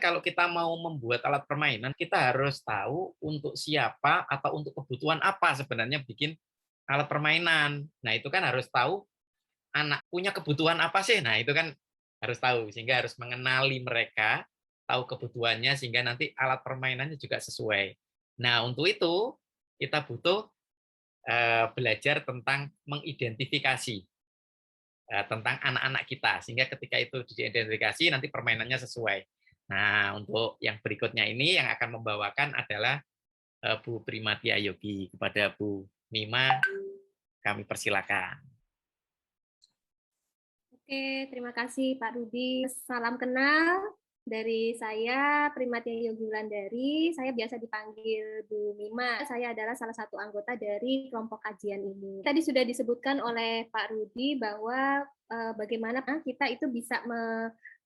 kalau kita mau membuat alat permainan, kita harus tahu untuk siapa atau untuk kebutuhan apa sebenarnya bikin alat permainan. Nah, itu kan harus tahu anak punya kebutuhan apa sih. Nah, itu kan harus tahu, sehingga harus mengenali mereka, tahu kebutuhannya, sehingga nanti alat permainannya juga sesuai. Nah, untuk itu kita butuh belajar tentang mengidentifikasi tentang anak-anak kita, sehingga ketika itu diidentifikasi nanti permainannya sesuai. Nah, untuk yang berikutnya ini yang akan membawakan adalah Bu Primatia Yogi. Kepada Bu Mima, kami persilakan. Oke, terima kasih Pak Rudi. Salam kenal dari saya, Primatia Yogi Wulandari. Saya biasa dipanggil Bu Mima. Saya adalah salah satu anggota dari kelompok kajian ini. Tadi sudah disebutkan oleh Pak Rudi bahwa bagaimana kita itu bisa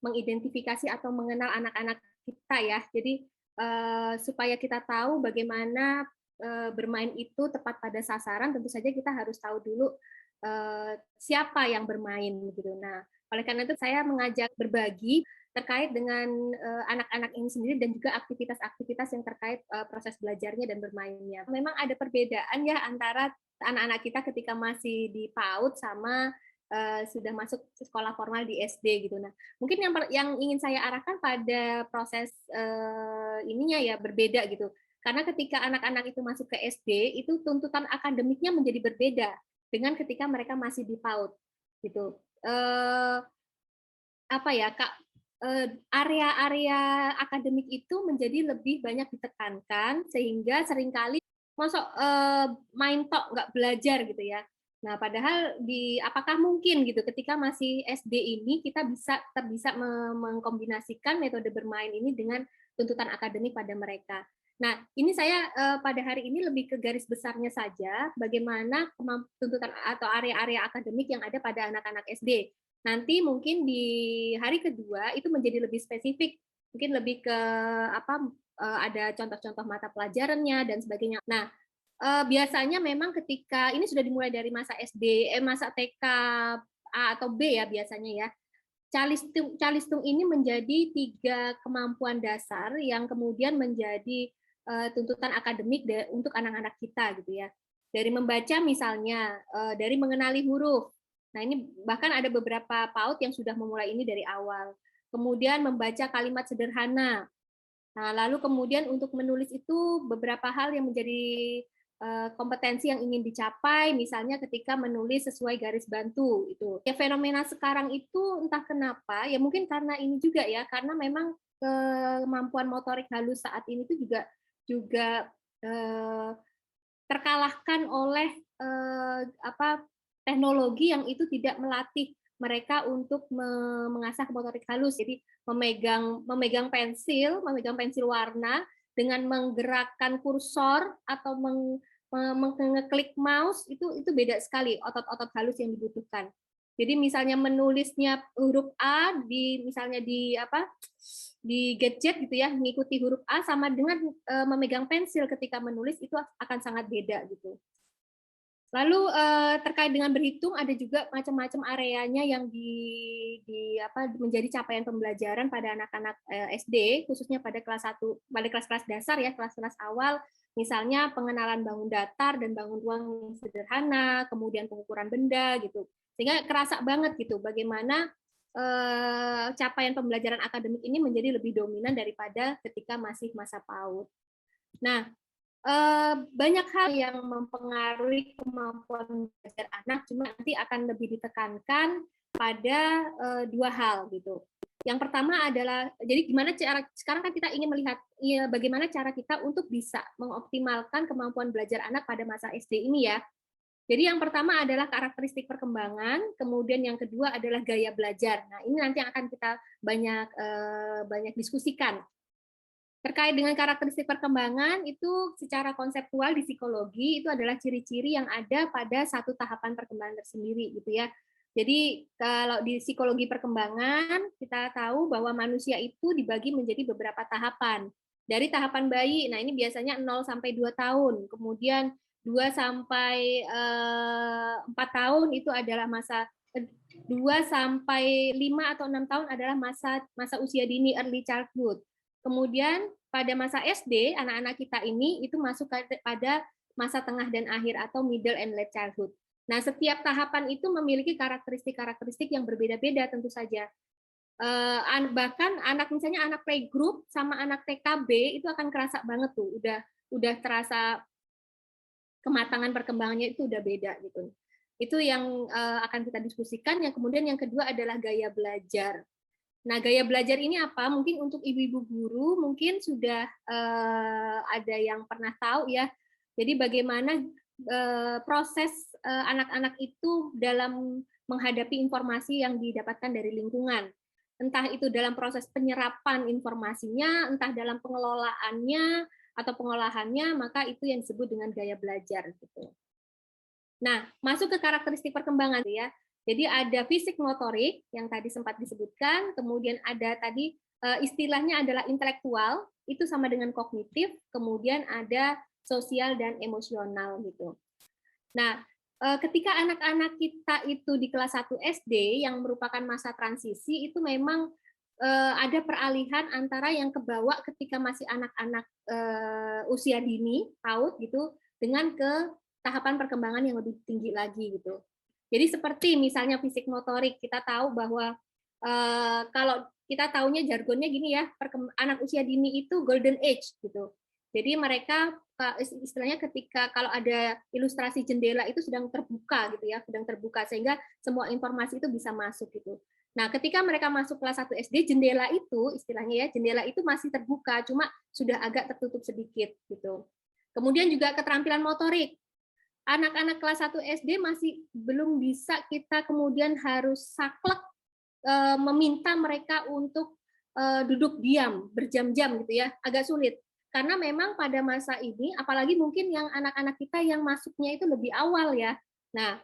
mengidentifikasi atau mengenal anak-anak kita ya. Jadi supaya kita tahu bagaimana bermain itu tepat pada sasaran, tentu saja kita harus tahu dulu siapa yang bermain gitu. Nah, oleh karena itu saya mengajak berbagi terkait dengan anak-anak ini sendiri dan juga aktivitas-aktivitas yang terkait proses belajarnya dan bermainnya. Memang ada perbedaan ya antara anak-anak kita ketika masih di PAUD sama sudah masuk sekolah formal di SD gitu. Nah, mungkin yang ingin saya arahkan pada proses ininya ya berbeda gitu. Karena ketika anak-anak itu masuk ke SD, itu tuntutan akademiknya menjadi berbeda dengan ketika mereka masih di PAUD gitu. Apa ya Kak, area-area akademik itu menjadi lebih banyak ditekankan sehingga seringkali masuk main tok nggak belajar gitu ya. Nah, padahal apakah mungkin gitu ketika masih SD ini kita bisa mengkombinasikan metode bermain ini dengan tuntutan akademik pada mereka. Nah, ini saya pada hari ini lebih ke garis besarnya saja, bagaimana tuntutan atau area-area akademik yang ada pada anak-anak SD. Nanti mungkin di hari kedua itu menjadi lebih spesifik, mungkin lebih ke ada contoh-contoh mata pelajarannya dan sebagainya. Nah, biasanya memang ketika ini sudah dimulai dari masa SD, masa TK A atau B ya biasanya ya. Calistung ini menjadi 3 kemampuan dasar yang kemudian menjadi tuntutan akademik untuk anak-anak kita gitu ya. Dari membaca misalnya, dari mengenali huruf. Nah, ini bahkan ada beberapa PAUD yang sudah memulai ini dari awal. Kemudian membaca kalimat sederhana. Nah, lalu kemudian untuk menulis itu beberapa hal yang menjadi kompetensi yang ingin dicapai, misalnya ketika menulis sesuai garis bantu itu. Ya fenomena sekarang itu entah kenapa, ya mungkin karena ini juga ya, karena memang kemampuan motorik halus saat ini itu juga terkalahkan oleh teknologi yang itu tidak melatih mereka untuk mengasah motorik halus. Jadi memegang pensil warna dengan menggerakkan kursor atau mengeklik mouse itu beda sekali otot-otot halus yang dibutuhkan. Jadi misalnya menulisnya huruf A misalnya di gadget gitu ya, mengikuti huruf A sama dengan memegang pensil ketika menulis itu akan sangat beda gitu. Lalu terkait dengan berhitung ada juga macam-macam areanya yang menjadi capaian pembelajaran pada anak-anak SD khususnya pada kelas-kelas dasar ya, kelas-kelas awal, misalnya pengenalan bangun datar dan bangun ruang yang sederhana, kemudian pengukuran benda gitu. Sehingga kerasa banget gitu bagaimana capaian pembelajaran akademik ini menjadi lebih dominan daripada ketika masih masa PAUD. Nah, banyak hal yang mempengaruhi kemampuan belajar anak, cuma nanti akan lebih ditekankan pada 2 hal gitu. Yang pertama adalah, jadi gimana cara sekarang kan kita ingin melihat ya, bagaimana cara kita untuk bisa mengoptimalkan kemampuan belajar anak pada masa SD ini ya. Jadi yang pertama adalah karakteristik perkembangan, kemudian yang kedua adalah gaya belajar. Nah, ini nanti akan kita banyak diskusikan. Terkait dengan karakteristik perkembangan, itu secara konseptual di psikologi itu adalah ciri-ciri yang ada pada satu tahapan perkembangan tersendiri gitu ya. Jadi kalau di psikologi perkembangan kita tahu bahwa manusia itu dibagi menjadi beberapa tahapan. Dari tahapan bayi, nah ini biasanya 0 sampai 2 tahun. Kemudian 2 sampai 4 tahun itu adalah 2 sampai 5 atau 6 tahun adalah masa usia dini, early childhood. Kemudian pada masa SD, anak-anak kita ini itu masuk pada masa tengah dan akhir atau middle and late childhood. Nah, setiap tahapan itu memiliki karakteristik-karakteristik yang berbeda-beda tentu saja. Bahkan misalnya anak playgroup sama anak TKB itu akan kerasa banget tuh, udah terasa kematangan perkembangannya itu udah beda gitu. Itu yang akan kita diskusikan. Yang kemudian yang kedua adalah gaya belajar. Nah, gaya belajar ini apa? Mungkin untuk ibu-ibu guru mungkin sudah ada yang pernah tahu ya. Jadi bagaimana proses anak-anak itu dalam menghadapi informasi yang didapatkan dari lingkungan. Entah itu dalam proses penyerapan informasinya, entah dalam pengelolaannya atau pengolahannya, maka itu yang disebut dengan gaya belajar gitu. Nah, masuk ke karakteristik perkembangan ya. Jadi ada fisik motorik yang tadi sempat disebutkan, kemudian ada tadi istilahnya adalah intelektual, itu sama dengan kognitif, kemudian ada sosial dan emosional gitu. Nah, ketika anak-anak kita itu di kelas 1 SD yang merupakan masa transisi, itu memang ada peralihan antara yang kebawa ketika masih anak-anak usia dini, PAUD gitu, dengan ke tahapan perkembangan yang lebih tinggi lagi gitu. Jadi seperti misalnya fisik motorik, kita tahu bahwa kalau kita taunya jargonnya gini ya, anak usia dini itu golden age gitu. Jadi mereka istilahnya ketika kalau ada ilustrasi jendela itu sedang terbuka gitu ya, sedang terbuka sehingga semua informasi itu bisa masuk gitu. Nah, ketika mereka masuk kelas 1 SD, jendela itu istilahnya ya, jendela itu masih terbuka, cuma sudah agak tertutup sedikit gitu. Kemudian juga keterampilan motorik. Anak-anak kelas 1 SD masih belum bisa kita kemudian harus saklek meminta mereka untuk duduk diam berjam-jam gitu ya, agak sulit. Karena memang pada masa ini, apalagi mungkin yang anak-anak kita yang masuknya itu lebih awal ya. Nah,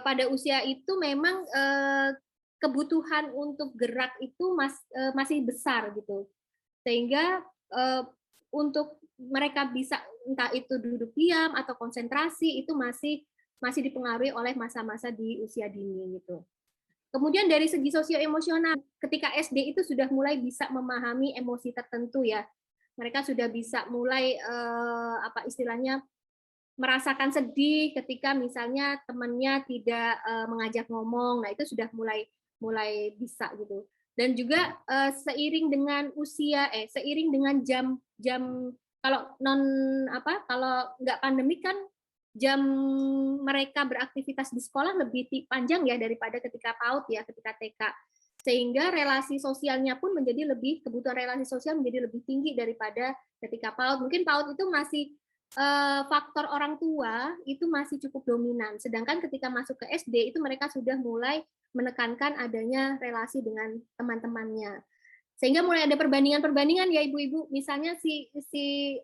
pada usia itu memang kebutuhan untuk gerak itu masih besar gitu. Sehingga untuk mereka bisa entah itu duduk diam atau konsentrasi itu masih dipengaruhi oleh masa-masa di usia dini gitu. Kemudian dari segi sosio-emosional, ketika SD itu sudah mulai bisa memahami emosi tertentu ya. Mereka sudah bisa mulai apa istilahnya merasakan sedih ketika misalnya temannya tidak mengajak ngomong. Nah, itu sudah mulai bisa gitu. Dan juga seiring dengan seiring dengan jam kalau nggak pandemi kan jam mereka beraktivitas di sekolah lebih panjang ya daripada ketika PAUD ya, ketika TK. Sehingga relasi sosialnya pun kebutuhan relasi sosial menjadi lebih tinggi daripada ketika PAUD. Mungkin PAUD itu masih faktor orang tua itu masih cukup dominan. Sedangkan ketika masuk ke SD itu mereka sudah mulai menekankan adanya relasi dengan teman-temannya. Sehingga mulai ada perbandingan-perbandingan ya ibu-ibu. Misalnya si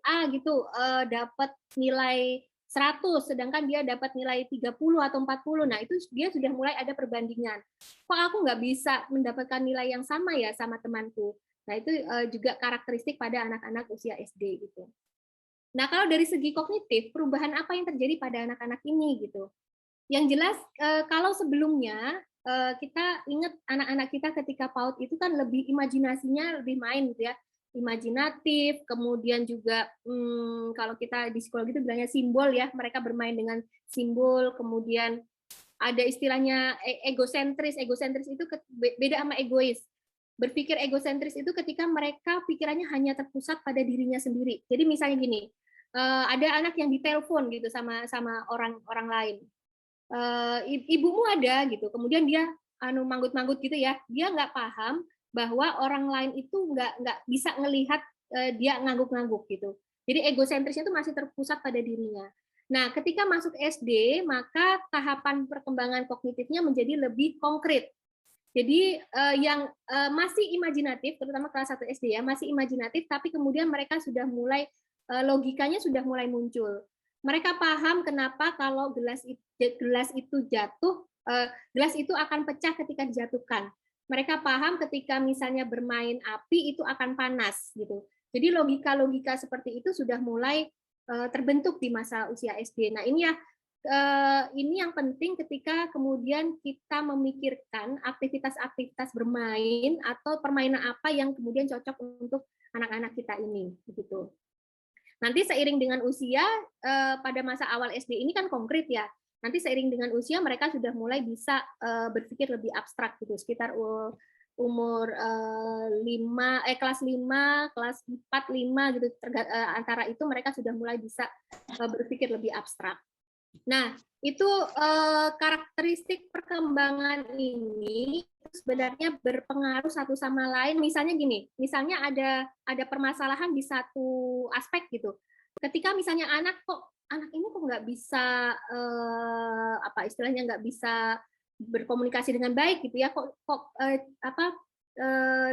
A gitu dapat nilai 100, sedangkan dia dapat nilai 30 atau 40. Nah, itu dia sudah mulai ada perbandingan. Kok aku nggak bisa mendapatkan nilai yang sama ya sama temanku? Nah, itu juga karakteristik pada anak-anak usia SD gitu. Nah, kalau dari segi kognitif, perubahan apa yang terjadi pada anak-anak ini gitu? Yang jelas kalau sebelumnya kita ingat anak-anak kita ketika PAUD itu kan lebih imajinasinya lebih main gitu ya, imajinatif, kemudian juga kalau kita di psikologi itu bilangnya simbol ya, mereka bermain dengan simbol, kemudian ada istilahnya egosentris. Egosentris itu beda sama egois. Berpikir egosentris itu ketika mereka pikirannya hanya terpusat pada dirinya sendiri. Jadi misalnya gini, ada anak yang ditelepon gitu sama orang lain. Ibumu ada gitu, kemudian dia manggut-manggut gitu ya, dia nggak paham bahwa orang lain itu nggak bisa ngelihat dia ngangguk-ngangguk gitu. Jadi egosentrisnya itu masih terpusat pada dirinya. Nah, ketika masuk SD, maka tahapan perkembangan kognitifnya menjadi lebih konkret. Jadi yang masih imajinatif, terutama kelas 1 SD ya, masih imajinatif, tapi kemudian mereka sudah mulai logikanya sudah mulai muncul. Mereka paham kenapa kalau gelas itu jatuh, gelas itu akan pecah ketika dijatuhkan. Mereka paham ketika misalnya bermain api itu akan panas gitu. Jadi logika-logika seperti itu sudah mulai terbentuk di masa usia SD. Nah, ini ya ini yang penting ketika kemudian kita memikirkan aktivitas-aktivitas bermain atau permainan apa yang kemudian cocok untuk anak-anak kita ini, begitu. Nanti seiring dengan usia, pada masa awal SD ini kan konkret ya. Nanti seiring dengan usia mereka sudah mulai bisa berpikir lebih abstrak gitu, sekitar umur kelas 5, kelas 4, 5 gitu, antara itu mereka sudah mulai bisa berpikir lebih abstrak. Nah, itu karakteristik perkembangan ini sebenarnya berpengaruh satu sama lain. Misalnya gini, misalnya ada permasalahan di satu aspek gitu. Ketika misalnya anak ini kok nggak bisa apa istilahnya nggak bisa berkomunikasi dengan baik gitu ya,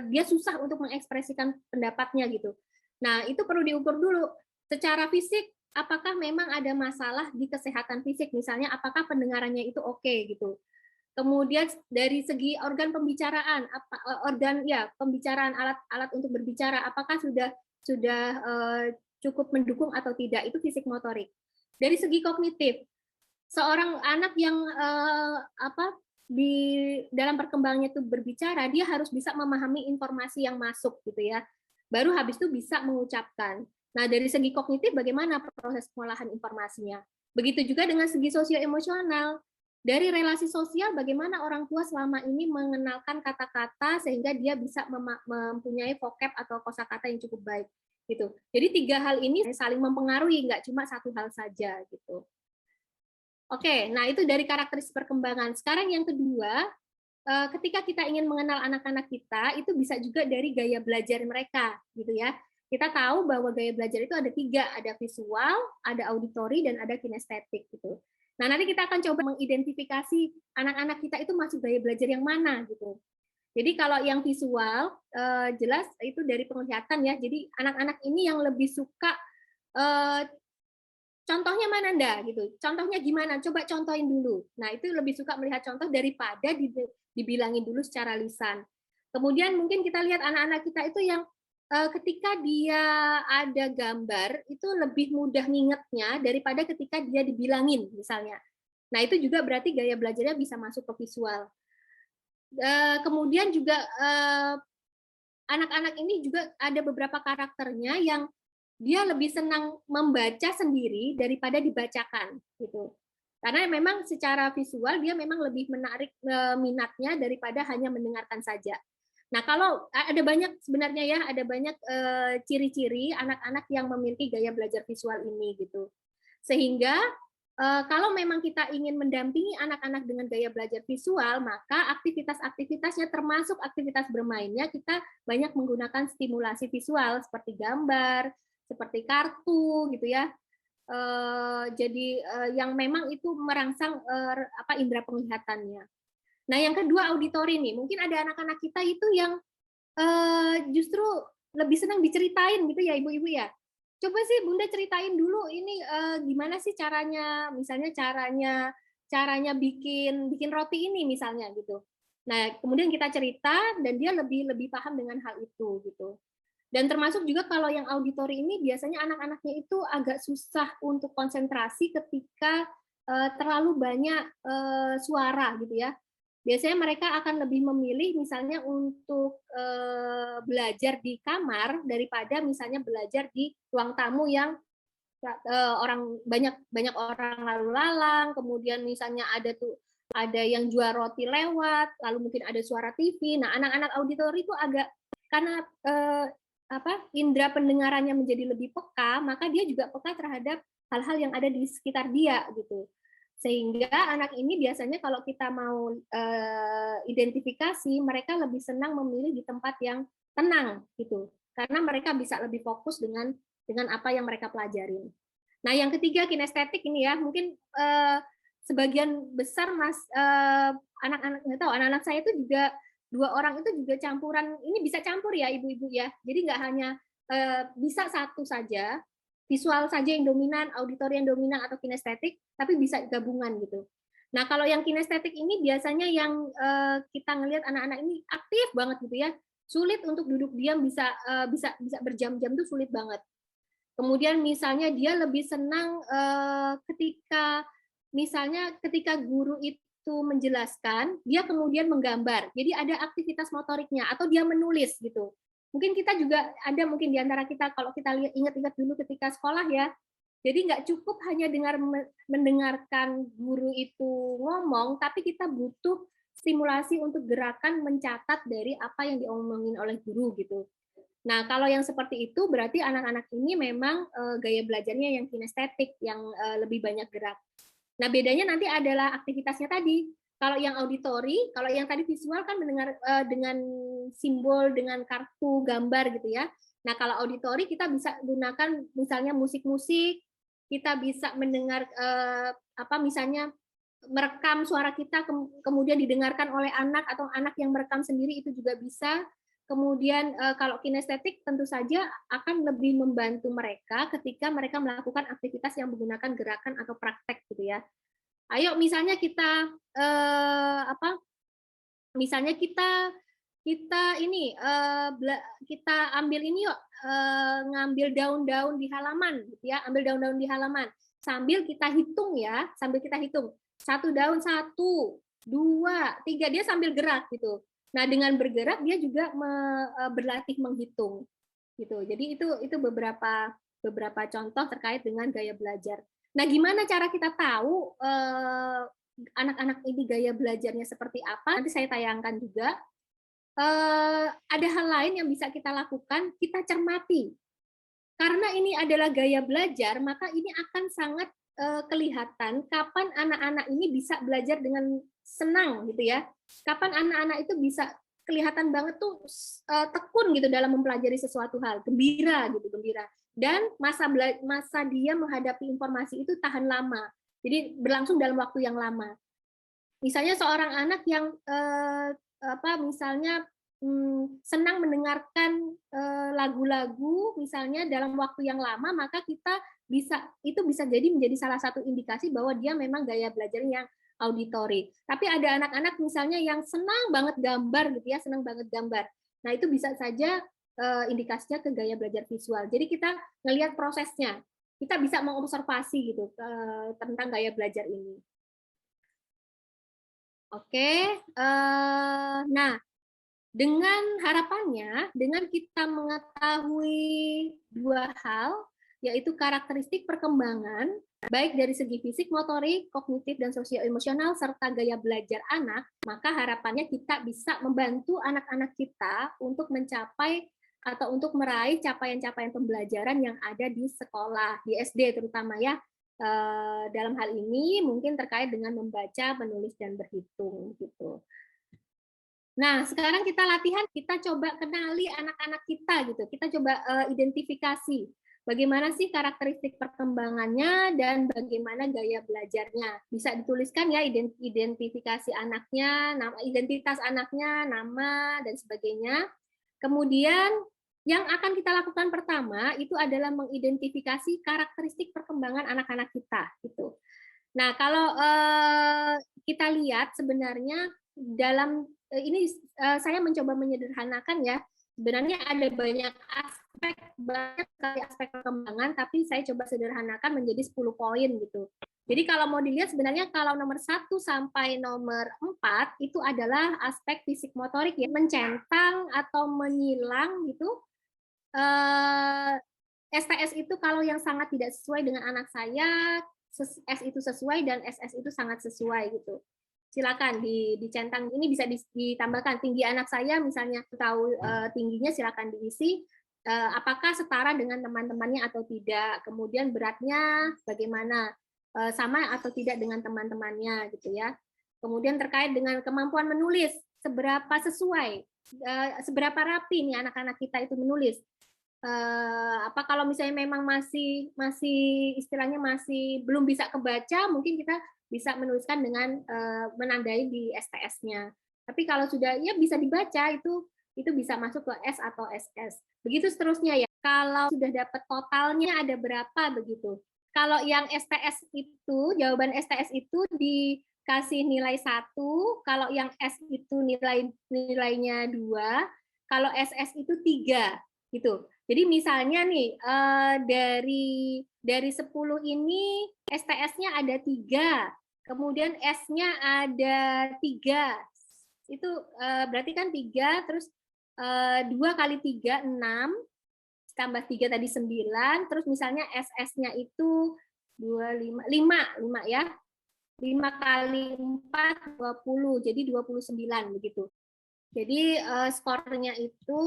dia susah untuk mengekspresikan pendapatnya gitu. Nah, itu perlu diukur dulu secara fisik. Apakah memang ada masalah di kesehatan fisik, misalnya apakah pendengarannya itu oke gitu. Kemudian dari segi organ pembicaraan, pembicaraan alat untuk berbicara, apakah sudah cukup mendukung atau tidak, itu fisik motorik. Dari segi kognitif, seorang anak yang di dalam perkembangannya itu berbicara, dia harus bisa memahami informasi yang masuk gitu ya. Baru habis itu bisa mengucapkan. Nah, dari segi kognitif bagaimana proses pengolahan informasinya? Begitu juga dengan segi sosioemosional. Dari relasi sosial, bagaimana orang tua selama ini mengenalkan kata-kata sehingga dia bisa mempunyai vocab atau kosakata yang cukup baik. Gitu. Jadi 3 hal ini saling mempengaruhi, nggak cuma satu hal saja. Gitu. Oke, nah itu dari karakteristik perkembangan. Sekarang yang kedua, ketika kita ingin mengenal anak-anak kita, itu bisa juga dari gaya belajar mereka. Gitu ya. Kita tahu bahwa gaya belajar itu ada 3, ada visual, ada auditori, dan ada kinestetik gitu. Nah, nanti kita akan coba mengidentifikasi anak-anak kita itu masuk gaya belajar yang mana gitu. Jadi kalau yang visual jelas itu dari penglihatan ya. Jadi anak-anak ini yang lebih suka contohnya mana Nda gitu. Contohnya gimana? Coba contohin dulu. Nah, itu lebih suka melihat contoh daripada dibilangin dulu secara lisan. Kemudian mungkin kita lihat anak-anak kita itu yang ketika dia ada gambar itu lebih mudah ngingetnya daripada ketika dia dibilangin misalnya. Nah, itu juga berarti gaya belajarnya bisa masuk ke visual. Kemudian juga anak-anak ini juga ada beberapa karakternya yang dia lebih senang membaca sendiri daripada dibacakan gitu. Karena memang secara visual dia memang lebih menarik minatnya daripada hanya mendengarkan saja. Nah, kalau ada banyak sebenarnya ya, ada banyak ciri-ciri anak-anak yang memiliki gaya belajar visual ini gitu. Sehingga kalau memang kita ingin mendampingi anak-anak dengan gaya belajar visual, maka aktivitas-aktivitasnya termasuk aktivitas bermainnya kita banyak menggunakan stimulasi visual seperti gambar, seperti kartu gitu ya. Jadi yang memang itu merangsang indera penglihatannya. Nah, yang kedua auditori nih. Mungkin ada anak-anak kita itu yang justru lebih senang diceritain gitu ya, Ibu-ibu ya. Coba sih Bunda ceritain dulu ini gimana sih caranya, misalnya caranya bikin roti ini misalnya gitu. Nah, kemudian kita cerita dan dia lebih paham dengan hal itu gitu. Dan termasuk juga kalau yang auditori ini biasanya anak-anaknya itu agak susah untuk konsentrasi ketika terlalu banyak suara gitu ya. Biasanya mereka akan lebih memilih misalnya untuk belajar di kamar daripada misalnya belajar di ruang tamu yang banyak orang lalu lalang, kemudian misalnya ada yang jual roti lewat, lalu mungkin ada suara TV. Nah, anak-anak auditori itu agak karena indera pendengarannya menjadi lebih peka, maka dia juga peka terhadap hal-hal yang ada di sekitar dia gitu. Sehingga anak ini biasanya kalau kita mau identifikasi, mereka lebih senang memilih di tempat yang tenang gitu, karena mereka bisa lebih fokus dengan apa yang mereka pelajarin. Nah, yang ketiga kinestetik ini ya, mungkin sebagian besar anak-anak nggak tahu, anak-anak saya itu juga 2 orang itu juga campuran, ini bisa campur ya ibu-ibu ya, jadi nggak hanya bisa satu saja, visual saja yang dominan, auditori yang dominan atau kinestetik, tapi bisa gabungan gitu. Nah, kalau yang kinestetik ini biasanya yang kita ngelihat anak-anak ini aktif banget gitu ya, sulit untuk duduk diam, bisa berjam-jam itu sulit banget. Kemudian misalnya dia lebih senang ketika misalnya ketika guru itu menjelaskan, dia kemudian menggambar. Jadi ada aktivitas motoriknya atau dia menulis gitu. Mungkin kita juga ada mungkin di antara kita kalau kita ingat-ingat dulu ketika sekolah ya. Jadi nggak cukup hanya mendengarkan guru itu ngomong, tapi kita butuh stimulasi untuk gerakan mencatat dari apa yang diomongin oleh guru gitu. Nah, kalau yang seperti itu berarti anak-anak ini memang gaya belajarnya yang kinestetik, yang lebih banyak gerak. Nah, bedanya nanti adalah aktivitasnya tadi. Kalau yang auditori, kalau yang tadi visual kan mendengar dengan simbol, dengan kartu, gambar gitu ya. Nah, kalau auditori kita bisa gunakan misalnya musik-musik, kita bisa mendengar misalnya merekam suara kita kemudian didengarkan oleh anak atau anak yang merekam sendiri itu juga bisa. Kemudian kalau kinestetik tentu saja akan lebih membantu mereka ketika mereka melakukan aktivitas yang menggunakan gerakan atau praktek gitu ya. Ayo misalnya kita misalnya kita ini kita ambil ini yuk, ngambil daun-daun di halaman gitu ya, ambil daun-daun di halaman sambil kita hitung ya, sambil kita hitung satu daun, 1, 2, 3, dia sambil gerak gitu. Nah, dengan bergerak dia juga berlatih menghitung gitu. Jadi itu beberapa contoh terkait dengan gaya belajar. Nah, gimana cara kita tahu anak-anak ini gaya belajarnya seperti apa? Nanti saya tayangkan juga. Ada hal lain yang bisa kita lakukan, kita cermati. Karena ini adalah gaya belajar, maka ini akan sangat kelihatan kapan anak-anak ini bisa belajar dengan senang gitu ya. Kapan anak-anak itu bisa kelihatan banget tuh tekun gitu dalam mempelajari sesuatu hal, gembira gitu, gembira. Dan masa dia menghadapi informasi itu tahan lama. Jadi berlangsung dalam waktu yang lama. Misalnya seorang anak yang misalnya senang mendengarkan lagu-lagu misalnya dalam waktu yang lama, maka itu bisa jadi menjadi salah satu indikasi bahwa dia memang gaya belajar yang auditori. Tapi ada anak-anak misalnya yang senang banget gambar gitu ya, senang banget gambar. Nah, itu bisa saja indikasinya ke gaya belajar visual. Jadi kita ngelihat prosesnya. Kita bisa mengobservasi gitu tentang gaya belajar ini. Oke, nah dengan harapannya, dengan kita mengetahui dua hal, yaitu karakteristik perkembangan, baik dari segi fisik, motorik, kognitif, dan sosio-emosional, serta gaya belajar anak, maka harapannya kita bisa membantu anak-anak kita untuk mencapai atau untuk meraih capaian-capaian pembelajaran yang ada di sekolah, di SD terutama ya. Dalam hal ini mungkin terkait dengan membaca, menulis, dan berhitung gitu. Nah, sekarang kita latihan, kita coba kenali anak-anak kita gitu. Kita coba identifikasi bagaimana sih karakteristik perkembangannya dan bagaimana gaya belajarnya. Bisa dituliskan ya identifikasi anaknya, identitas anaknya, nama dan sebagainya. Kemudian yang akan kita lakukan pertama itu adalah mengidentifikasi karakteristik perkembangan anak-anak kita gitu. Nah, kalau kita lihat sebenarnya dalam ini saya mencoba menyederhanakan ya. Sebenarnya ada banyak sekali aspek perkembangan, tapi saya coba sederhanakan menjadi 10 poin gitu. Jadi kalau mau dilihat sebenarnya kalau nomor 1 sampai nomor 4 itu adalah aspek fisik motorik ya, mencentang atau menyilang gitu. STS itu kalau yang sangat tidak sesuai dengan anak saya, S itu sesuai dan SS itu sangat sesuai gitu. Silakan dicentang, ini bisa ditambahkan tinggi anak saya misalnya tahu tingginya silakan diisi apakah setara dengan teman-temannya atau tidak, kemudian beratnya bagaimana, sama atau tidak dengan teman-temannya gitu ya. Kemudian terkait dengan kemampuan menulis, seberapa sesuai, seberapa rapi nih anak-anak kita itu menulis. Apa kalau misalnya memang masih istilahnya masih belum bisa kebaca, mungkin kita bisa menuliskan dengan menandai di STS-nya. Tapi kalau sudah ya bisa dibaca itu bisa masuk ke S atau SS. Begitu seterusnya ya. Kalau sudah dapat totalnya ada berapa begitu. Kalau yang STS itu, jawaban STS itu dikasih nilai 1, kalau yang S itu nilainya 2, kalau SS itu 3 gitu. Jadi misalnya nih dari 10 ini STS-nya ada 3, Kemudian S-nya ada 3. Itu berarti kan 3, terus 2 kali 3, 6, tambah 3 tadi 9, terus misalnya SS-nya itu 5 ya. 5 kali 4, 20, jadi 29 begitu. Jadi skornya itu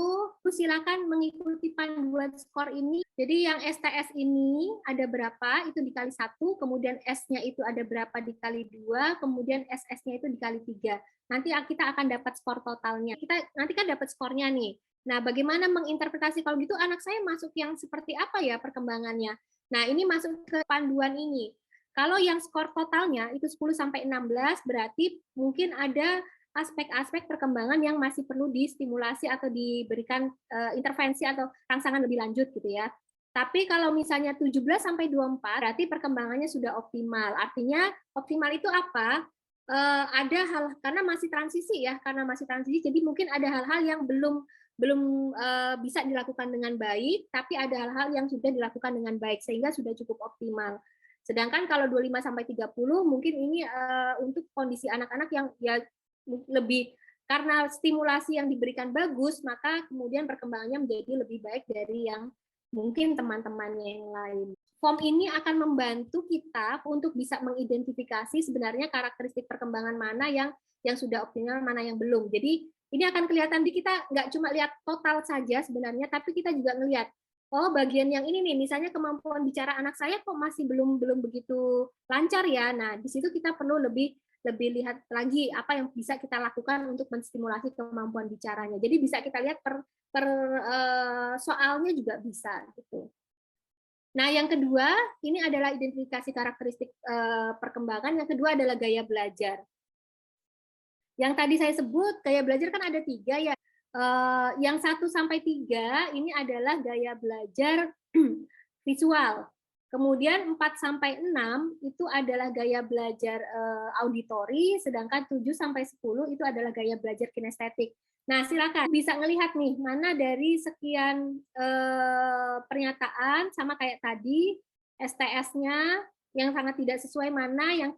silakan mengikuti panduan skor ini. Jadi yang STS ini ada berapa, itu dikali 1, kemudian S-nya itu ada berapa dikali 2, kemudian SS-nya itu dikali 3. Nanti kita akan dapat skor totalnya. Kita nanti kan dapat skornya nih. Nah, bagaimana menginterpretasi kalau gitu anak saya masuk yang seperti apa ya perkembangannya? Nah, ini masuk ke panduan ini. Kalau yang skor totalnya itu 10 sampai 16 berarti mungkin ada aspek-aspek perkembangan yang masih perlu distimulasi atau diberikan intervensi atau rangsangan lebih lanjut gitu ya. Tapi kalau misalnya 17 sampai 24 berarti perkembangannya sudah optimal. Artinya optimal itu apa? Ada hal karena masih transisi ya, karena masih transisi jadi mungkin ada hal-hal yang belum bisa dilakukan dengan baik, tapi ada hal-hal yang sudah dilakukan dengan baik sehingga sudah cukup optimal. Sedangkan kalau 25 sampai 30 mungkin ini untuk kondisi anak-anak yang ya lebih karena stimulasi yang diberikan bagus, maka kemudian perkembangannya menjadi lebih baik dari yang mungkin teman-temannya yang lain. Form ini akan membantu kita untuk bisa mengidentifikasi sebenarnya karakteristik perkembangan mana yang sudah optimal, mana yang belum. Jadi ini akan kelihatan di kita nggak cuma lihat total saja sebenarnya, tapi kita juga ngelihat oh bagian yang ini nih, misalnya kemampuan bicara anak saya kok masih belum begitu lancar ya. Nah, di situ kita perlu lebih lihat lagi apa yang bisa kita lakukan untuk menstimulasi kemampuan bicaranya. Jadi bisa kita lihat per soalnya juga bisa gitu. Nah, yang kedua ini adalah identifikasi karakteristik perkembangan. Yang kedua adalah gaya belajar. Yang tadi saya sebut gaya belajar kan ada 3 ya. Yang 1 sampai 3 ini adalah gaya belajar visual. Kemudian 4 sampai 6 itu adalah gaya belajar auditori, sedangkan 7 sampai 10 itu adalah gaya belajar kinestetik. Nah, silakan bisa ngelihat nih mana dari sekian pernyataan sama kayak tadi STS-nya yang sangat tidak sesuai mana, yang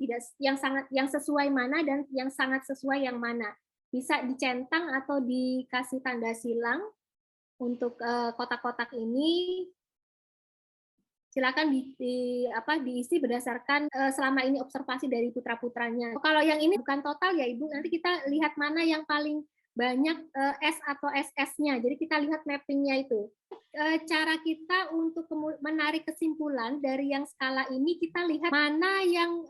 sesuai mana dan yang sangat sesuai yang mana. Bisa dicentang atau dikasih tanda silang untuk kotak-kotak ini. Silakan diisi berdasarkan selama ini observasi dari putra-putranya. Kalau yang ini bukan total ya Ibu, nanti kita lihat mana yang paling banyak S atau SS-nya. Jadi kita lihat mapping-nya itu. Cara kita untuk menarik kesimpulan dari yang skala ini, kita lihat mana yang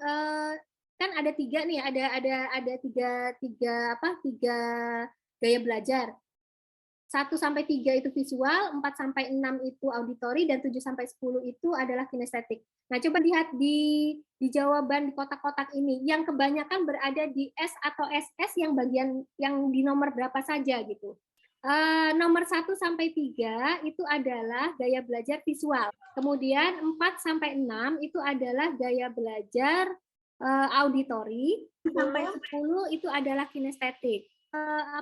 kan ada 3 nih, ada tiga gaya belajar. 1 sampai 3 itu visual, 4 sampai 6 itu auditori, dan 7 sampai 10 itu adalah kinestetik. Nah, coba lihat di jawaban di kotak-kotak ini, yang kebanyakan berada di S atau SS yang bagian yang di nomor berapa saja gitu. Nomor 1 sampai 3 itu adalah gaya belajar visual. Kemudian 4 sampai 6 itu adalah gaya belajar auditori, sampai 10 itu adalah kinestetik.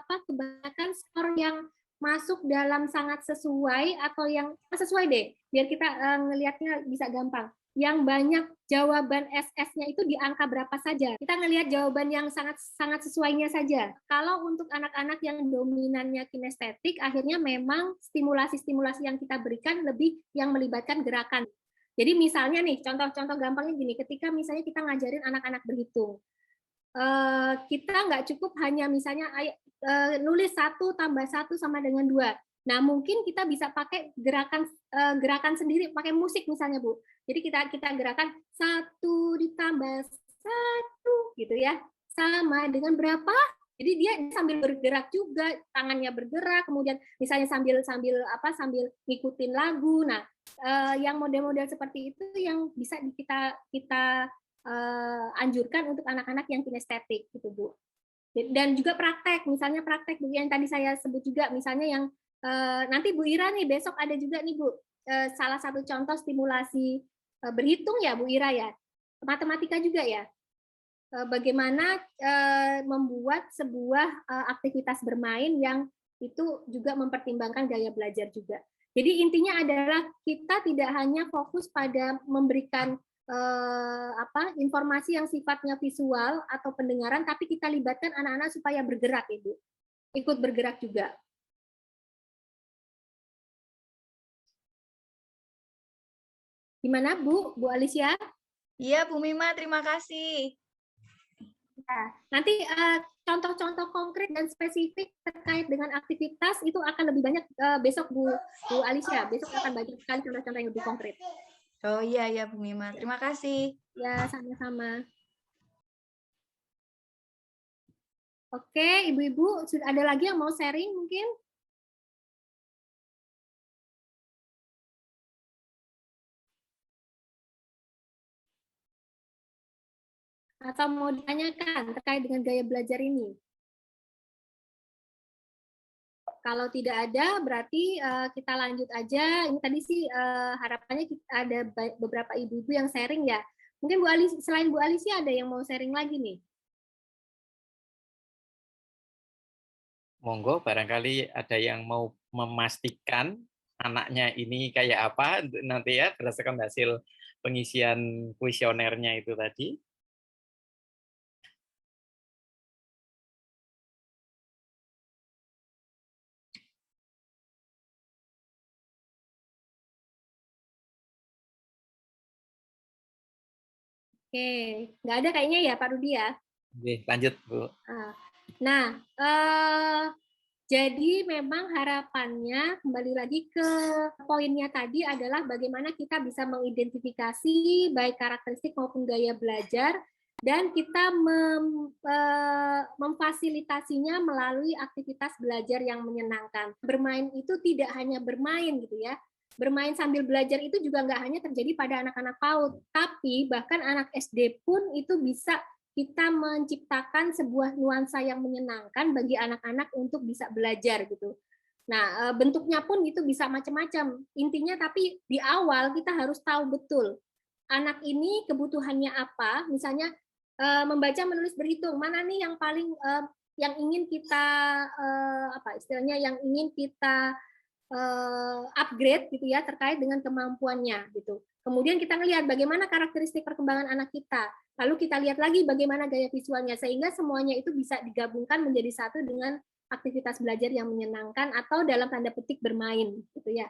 Kebanyakan skor yang masuk dalam sangat sesuai atau yang sesuai deh, biar kita ngelihatnya bisa gampang. Yang banyak jawaban SS-nya itu di angka berapa saja. Kita ngelihat jawaban yang sangat sesuainya saja. Kalau untuk anak-anak yang dominannya kinestetik, akhirnya memang stimulasi-stimulasi yang kita berikan lebih yang melibatkan gerakan. Jadi misalnya nih, contoh-contoh gampangnya gini, ketika misalnya kita ngajarin anak-anak berhitung, kita nggak cukup hanya misalnya nulis 1 tambah 1 sama dengan 2. Nah, mungkin kita bisa pakai gerakan sendiri, pakai musik misalnya, Bu. Jadi kita gerakan 1 ditambah 1 gitu ya, sama dengan berapa? Jadi dia sambil bergerak juga, tangannya bergerak, kemudian misalnya sambil ngikutin lagu. Nah, yang model-model seperti itu yang bisa kita anjurkan untuk anak-anak yang kinestetik gitu, Bu. Dan juga praktek, misalnya praktek yang tadi saya sebut juga, misalnya yang nanti Bu Ira nih besok ada juga nih Bu, salah satu contoh stimulasi berhitung ya Bu Ira ya, matematika juga ya, bagaimana membuat sebuah aktivitas bermain yang itu juga mempertimbangkan gaya belajar juga. Jadi intinya adalah kita tidak hanya fokus pada memberikan informasi yang sifatnya visual atau pendengaran, tapi kita libatkan anak-anak supaya bergerak, Ibu. Ikut bergerak juga. Gimana, Bu? Bu Alicia? Iya, Bu Mima, terima kasih. Nah, nanti contoh-contoh konkret dan spesifik terkait dengan aktivitas itu akan lebih banyak besok, Bu Alicia. Besok akan banyak sekali contoh-contoh yang lebih konkret. Oh iya, Bu Mima. Terima kasih. Ya, sama-sama. Oke, Ibu-ibu, sudah ada lagi yang mau sharing mungkin? Atau mau ditanyakan terkait dengan gaya belajar ini? Kalau tidak ada, berarti kita lanjut aja. Ini tadi sih harapannya ada beberapa ibu-ibu yang sharing ya. Mungkin Bu Alicia, selain Bu Alicia ada yang mau sharing lagi nih? Monggo, barangkali ada yang mau memastikan anaknya ini kayak apa nanti ya berdasarkan hasil pengisian kuesionernya itu tadi. Oke, nggak ada kayaknya ya Pak Rudi ya? Oke, lanjut Bu. Nah, jadi memang harapannya kembali lagi ke poinnya tadi adalah bagaimana kita bisa mengidentifikasi baik karakteristik maupun gaya belajar dan kita memfasilitasinya melalui aktivitas belajar yang menyenangkan. Bermain itu tidak hanya bermain gitu ya. Bermain sambil belajar itu juga nggak hanya terjadi pada anak-anak PAUD, tapi bahkan anak SD pun itu bisa kita menciptakan sebuah nuansa yang menyenangkan bagi anak-anak untuk bisa belajar gitu. Nah, bentuknya pun itu bisa macam-macam. Intinya tapi di awal kita harus tahu betul anak ini kebutuhannya apa. Misalnya membaca, menulis, berhitung. Mana nih yang paling yang ingin kita yang ingin kita upgrade gitu ya terkait dengan kemampuannya gitu. Kemudian kita melihat bagaimana karakteristik perkembangan anak kita. Lalu kita lihat lagi bagaimana gaya visualnya sehingga semuanya itu bisa digabungkan menjadi satu dengan aktivitas belajar yang menyenangkan atau dalam tanda petik bermain gitu ya.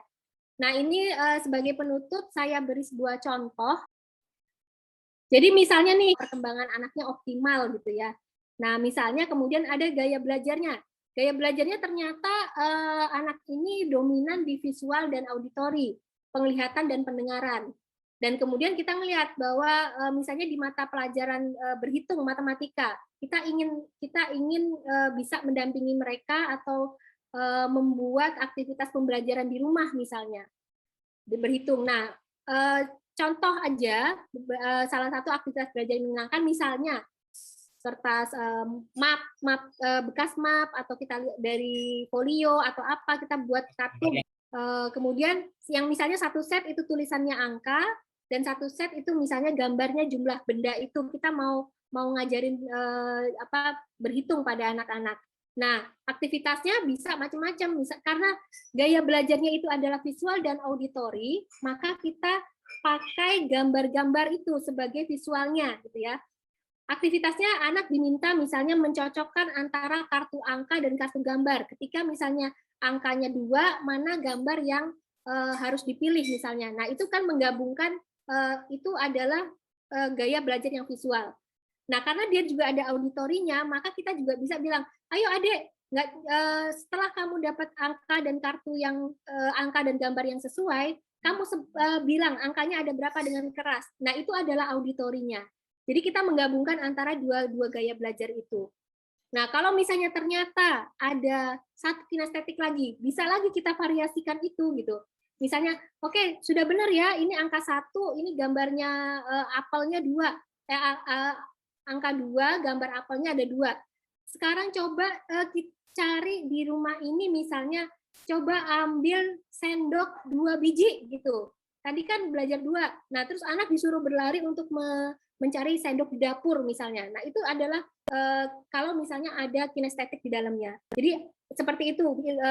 Nah, ini sebagai penutup saya beri sebuah contoh. Jadi misalnya nih perkembangan anaknya optimal gitu ya. Nah, misalnya kemudian ada gaya belajarnya. Gaya belajarnya ternyata anak ini dominan di visual dan auditori, penglihatan dan pendengaran. Dan kemudian kita melihat bahwa misalnya di mata pelajaran berhitung matematika, kita ingin bisa mendampingi mereka atau membuat aktivitas pembelajaran di rumah misalnya berhitung. Nah, contoh aja salah satu aktivitas belajar yang menyenangkan misalnya kertas bekas map atau kita lihat dari folio atau apa kita buat kartu. Kemudian yang misalnya satu set itu tulisannya angka dan satu set itu misalnya gambarnya jumlah benda itu kita mau ngajarin berhitung pada anak-anak. Nah, aktivitasnya bisa macam-macam, karena gaya belajarnya itu adalah visual dan auditori, maka kita pakai gambar-gambar itu sebagai visualnya, gitu ya. Aktivitasnya anak diminta misalnya mencocokkan antara kartu angka dan kartu gambar. Ketika misalnya angkanya 2, mana gambar yang harus dipilih misalnya. Nah, itu kan menggabungkan, itu adalah gaya belajar yang visual. Nah, karena dia juga ada auditorinya, maka kita juga bisa bilang, ayo adik, setelah kamu dapat angka dan kartu yang angka dan gambar yang sesuai, kamu bilang angkanya ada berapa dengan keras. Nah, itu adalah auditorinya. Jadi kita menggabungkan antara dua gaya belajar itu. Nah, kalau misalnya ternyata ada satu kinestetik lagi, bisa lagi kita variasikan itu gitu. Misalnya, oke, sudah benar ya, ini angka 1, ini gambarnya apelnya 2. Angka 2, gambar apelnya ada 2. Sekarang coba cari di rumah ini misalnya, coba ambil sendok 2 biji gitu. Tadi kan belajar 2. Nah, terus anak disuruh berlari untuk mencari sendok di dapur misalnya. Nah, itu adalah kalau misalnya ada kinestetik di dalamnya. Jadi seperti itu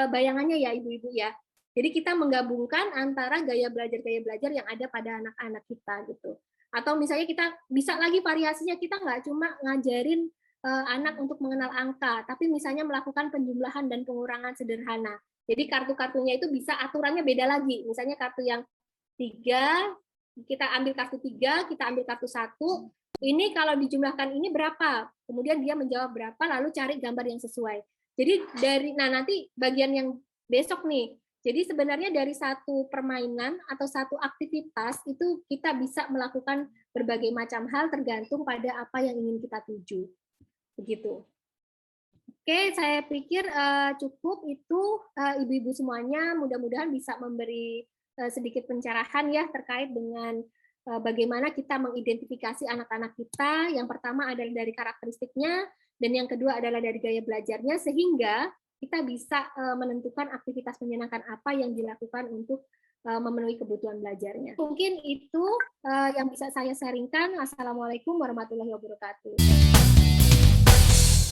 bayangannya ya ibu-ibu ya. Jadi kita menggabungkan antara gaya belajar yang ada pada anak-anak kita gitu. Atau misalnya kita bisa lagi variasinya, kita nggak cuma ngajarin anak untuk mengenal angka, tapi misalnya melakukan penjumlahan dan pengurangan sederhana. Jadi kartu-kartunya itu bisa aturannya beda lagi. Misalnya kartu yang 3, kita ambil kartu 3, kita ambil kartu 1, ini kalau dijumlahkan ini berapa? Kemudian dia menjawab berapa, lalu cari gambar yang sesuai. Jadi nanti bagian yang besok nih. Jadi sebenarnya dari satu permainan atau satu aktivitas itu kita bisa melakukan berbagai macam hal tergantung pada apa yang ingin kita tuju. Begitu. Oke, saya pikir cukup itu ibu-ibu semuanya. Mudah-mudahan bisa memberi sedikit pencerahan ya terkait dengan bagaimana kita mengidentifikasi anak-anak kita. Yang pertama adalah dari karakteristiknya, dan yang kedua adalah dari gaya belajarnya, sehingga kita bisa menentukan aktivitas menyenangkan apa yang dilakukan untuk memenuhi kebutuhan belajarnya. Mungkin itu yang bisa saya sharingkan. Assalamualaikum warahmatullahi wabarakatuh.